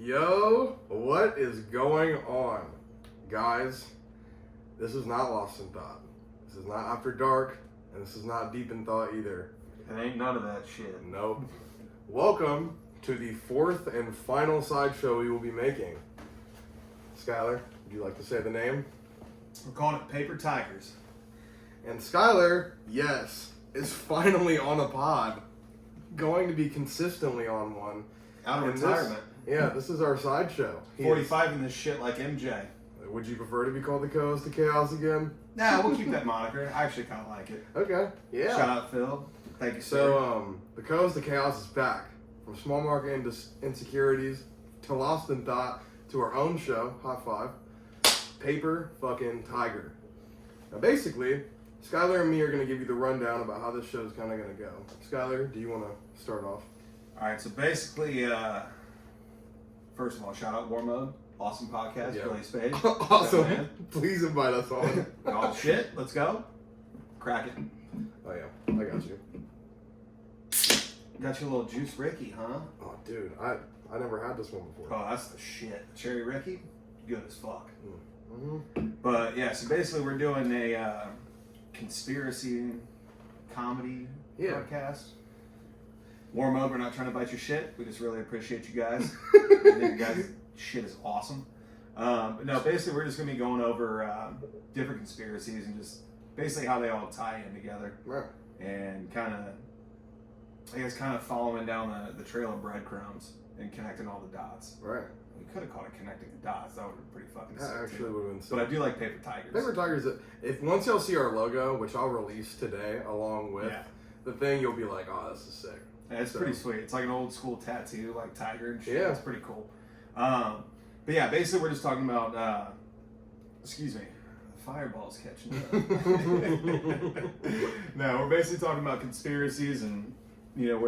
Yo, what is going on? Guys, this is not Lost in Thought. This is not After Dark, and this is not Deep in Thought either. It ain't none of that shit. Nope. Welcome to the fourth and final sideshow we will be making. Skylar, would you like to say the name? We're calling it Paper Tigers. And Skylar, yes, is finally on a pod. Going to be consistently on one. Out of And retirement. This is our sideshow. 45 in this shit like MJ. Would you prefer to be called the co-host of Chaos again? Nah, we'll keep that moniker. I actually kind of like it. Okay, yeah. Shout out, Phil. Thank you, sir. So, the co-host of Chaos is back. From small market insecurities to Lost in Thought to our own show, High Five, Paper fucking Tiger. Now, basically, Skylar and me are going to give you the rundown about how this show is kind of going to go. Skylar, do you want to start off? Alright, so basically, first of all, shout out War Mode. Awesome podcast, Yeah. Billy Spade. Awesome. Man. Please invite us on. Oh shit, let's go. Crack it. Oh, yeah. I got you. Got you a little Juice Ricky, huh? Oh, dude. I never had this one before. Oh, that's the shit. Cherry Ricky, good as fuck. Mm-hmm. But yeah, so basically we're doing a conspiracy comedy podcast. Warm up, we're not trying to bite your shit. We just really appreciate you guys. I think you guys' shit is awesome. But no, basically we're just going to be going over different conspiracies and just basically how they all tie in together. Right. And kind of following down the trail of breadcrumbs and connecting all the dots. Right. We could have called it Connecting the Dots. That would have been pretty fucking sick. That actually too. would have been sick. But I do like Paper Tigers. Paper Tigers, if once y'all see our logo, which I'll release today along with the thing, you'll be like, oh, this is sick. Yeah, it's pretty sweet. It's like an old school tattoo, like tiger and shit. Yeah. It's pretty cool. But yeah, basically we're just talking about, excuse me, the fireball's catching up. No, we're basically talking about conspiracies and, you know,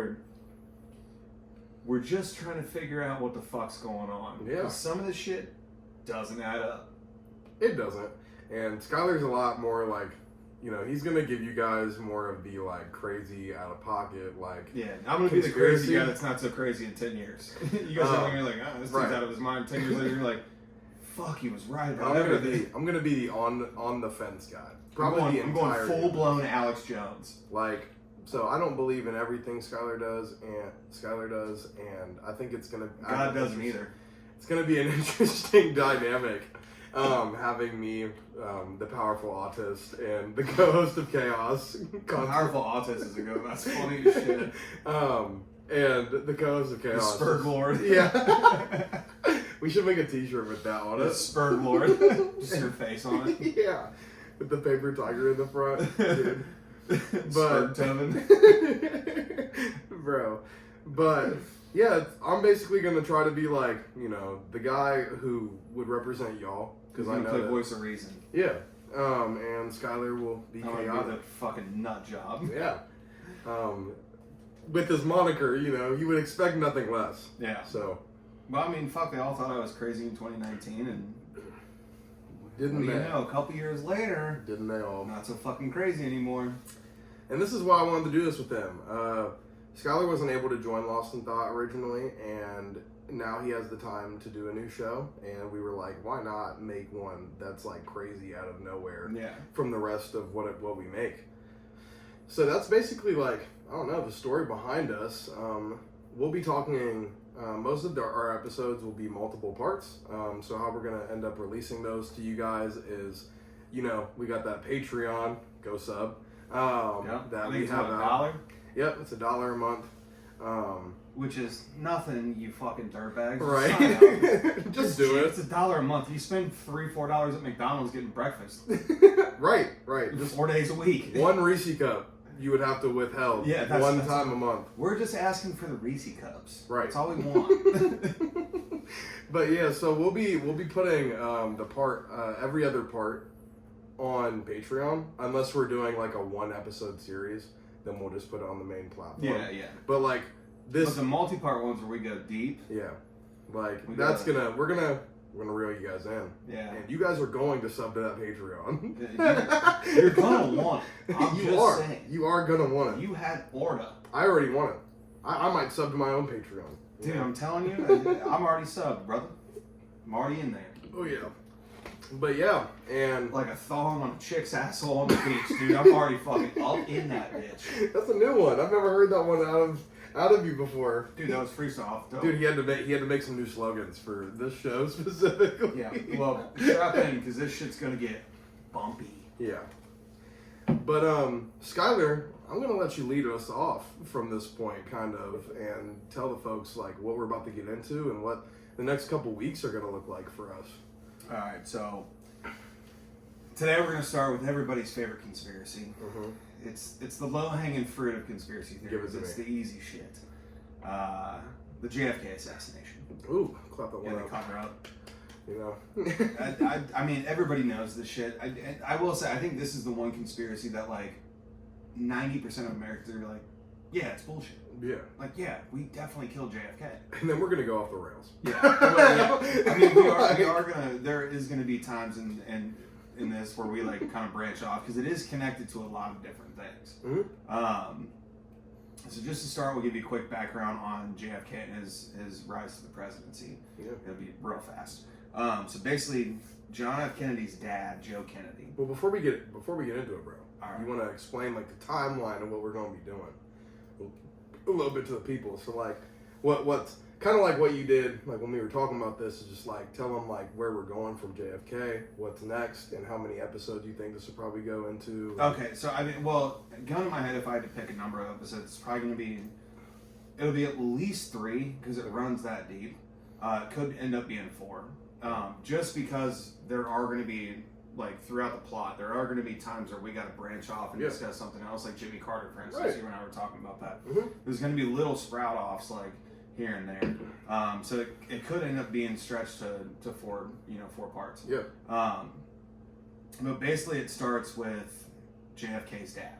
we're just trying to figure out what the fuck's going on. Yeah. 'Cause some of this shit doesn't add up. It doesn't. And Skylar's a lot more like, you know, he's going to give you guys more of the, like, crazy, out of pocket, like... Yeah, I'm going to be the conspiracy. crazy guy that's not so crazy in 10 years. You guys are going to be like, oh, this dude's out of his mind. 10 years later, you're like, fuck, he was right about everything. I'm gonna be the on the fence guy. Probably I'm going full-blown Alex Jones. Like, so I don't believe in everything Skylar does, and I think it's gonna... God doesn't either. It's gonna be an interesting dynamic. Having me, the powerful autist, and the co-host of Chaos. Powerful autist is a good. That's funny as shit. And the co-host of Chaos. The Spurg Lord. Yeah. We should make a T-shirt with that on it. The Spurg Lord. Just your face on it. Yeah. With the paper tiger in the front, dude. Spurg Tobin. Bro. But yeah, I'm basically gonna try to be like, you know, the guy who would represent y'all. Because I know play voice of reason. Yeah. And Skylar will be chaotic. I'm gonna be the fucking nut job. Yeah. With his moniker, you know, you would expect nothing less. Yeah. So. Well, I mean, fuck, they all thought I was crazy in 2019, and didn't they? You know, a couple years later, didn't they all? Not so fucking crazy anymore. And this is why I wanted to do this with them. Skylar wasn't able to join Lost in Thought originally, and now he has the time to do a new show, and we were like, why not make one that's like crazy out of nowhere from the rest of what we make? So that's basically like, I don't know, the story behind us. We'll be talking, most of our episodes will be multiple parts. So how we're going to end up releasing those to you guys is, you know, we got that Patreon, go sub, that we have $1. Yep, it's $1 a month. Which is nothing, you fucking dirtbags. Right. Just do it. It's $1 a month. You spend $3-4 at McDonald's getting breakfast. Right. Just 4 days a week. One Reese cup you would have to withheld one time a month. We're just asking for the Reese cups. Right. That's all we want. But yeah, so we'll be putting the part every other part on Patreon, unless we're doing like a 1-episode series. Then we'll just put it on the main platform. Yeah. But like this, but the multi-part ones where we go deep. Yeah, like we're gonna reel you guys in. Yeah. And you guys are going to sub to that Patreon. You're gonna want it. I'm just saying. You are gonna want it. You had Orda. I already want it. I might sub to my own Patreon. Dude, I'm telling you, I'm already subbed, brother. I'm already in there. Oh yeah. But yeah, and Like a thong on a chick's asshole on the beach, dude. I'm already fucking up in that bitch. that's a new one. I've never heard that one out of you before. Dude, that was freestyle. Dope. Dude, he had to make some new slogans for this show specifically. Yeah, well, strap in because this shit's gonna get bumpy. Yeah. But Skylar, I'm gonna let you lead us off from this point, kind of, and tell the folks like what we're about to get into and what the next couple weeks are gonna look like for us. All right, so today we're gonna start with everybody's favorite conspiracy. Mm-hmm. It's the low-hanging fruit of conspiracy theories. Give it to It's me. the easy shit. The JFK assassination. Ooh, clap that Yeah, one they up. caught her up. You know. I mean, everybody knows this shit. I will say, I think this is the one conspiracy that like 90% of Americans are like, yeah, it's bullshit. Yeah. Like, yeah, we definitely killed JFK. And then we're gonna go off the rails. Yeah. Well, yeah. I mean, we are gonna. There is gonna be times in this where we like kind of branch off because it is connected to a lot of different things. Mm-hmm. So just to start, we'll give you a quick background on JFK and his rise to the presidency. Yeah. It'll be real fast. So basically, John F. Kennedy's dad, Joe Kennedy. Well, before we get into it, bro, All right. you want to explain like the timeline of what we're going to be doing a little bit to the people. So like, what's kind of like what you did like when we were talking about this is just like tell them like where we're going from JFK, what's next, and how many episodes you think this will probably go into. Okay, so I mean, well, gun to my head, if I had to pick a number of episodes, it's probably going to be, it'll be at least 3 because it runs that deep. It could end up being 4, just because there are going to be like throughout the plot, there are going to be times where we got to branch off and discuss something else, like Jimmy Carter, for instance. Right. You and I were talking about that. Mm-hmm. There's going to be little sprout offs like here and there, so it could end up being stretched to 4 parts. Yeah. But basically, it starts with JFK's dad.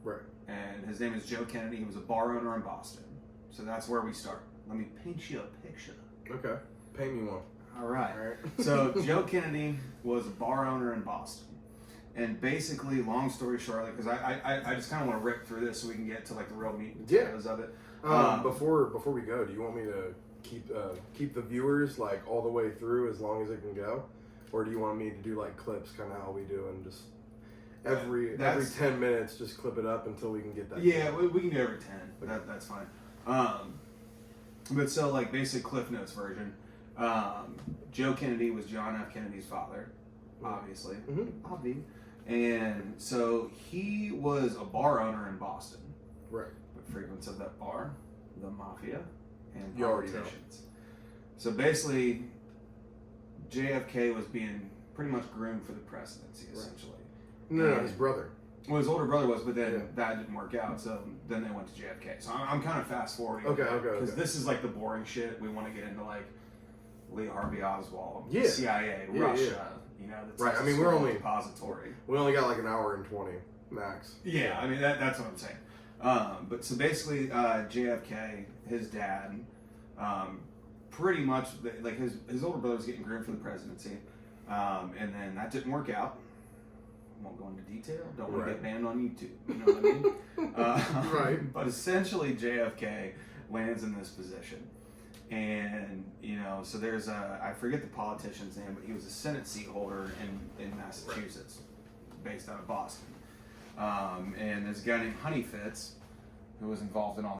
Right. And his name is Joe Kennedy. He was a bar owner in Boston. So that's where we start. Let me paint you a picture. Okay. Paint me one. All right. All right. So Joe Kennedy was a bar owner in Boston. And basically, long story short, because I just kind of want to rip through this so we can get to like the real meat and potatoes of it. Before we go, do you want me to keep the viewers like all the way through as long as it can go, or do you want me to do like clips, kind of how we do, and just every 10 minutes just clip it up until we can get that? Yeah, we can do every 10, but that's fine. But so like basic Cliff Notes version, Joe Kennedy was John F. Kennedy's father, obviously, Mm-hmm. and so he was a bar owner in Boston. Right. But frequents of that bar, the mafia, and You already politicians. So basically, JFK was being pretty much groomed for the presidency, essentially. No, his brother. Well, his older brother was, but then that didn't work out, so then they went to JFK. So I'm kind of fast forwarding. Okay. Because this is like the boring shit. We want to get into like Lee Harvey Oswald, Yeah. CIA, Yeah, Russia, the Right, Texas I mean, we're Oil only- Depository. We only got like an hour and 20 max. Yeah, I mean that's what I'm saying. But so basically, JFK, his dad, pretty much like his older brother was getting groomed for the presidency, and then that didn't work out. Won't go into detail. Don't want to get banned on YouTube. You know what I mean? Right. But essentially, JFK lands in this position, and so there's I forget the politician's name, but he was a Senate seat holder in Massachusetts, based out of Boston. And there's a guy named Honey Fitz, who was involved in all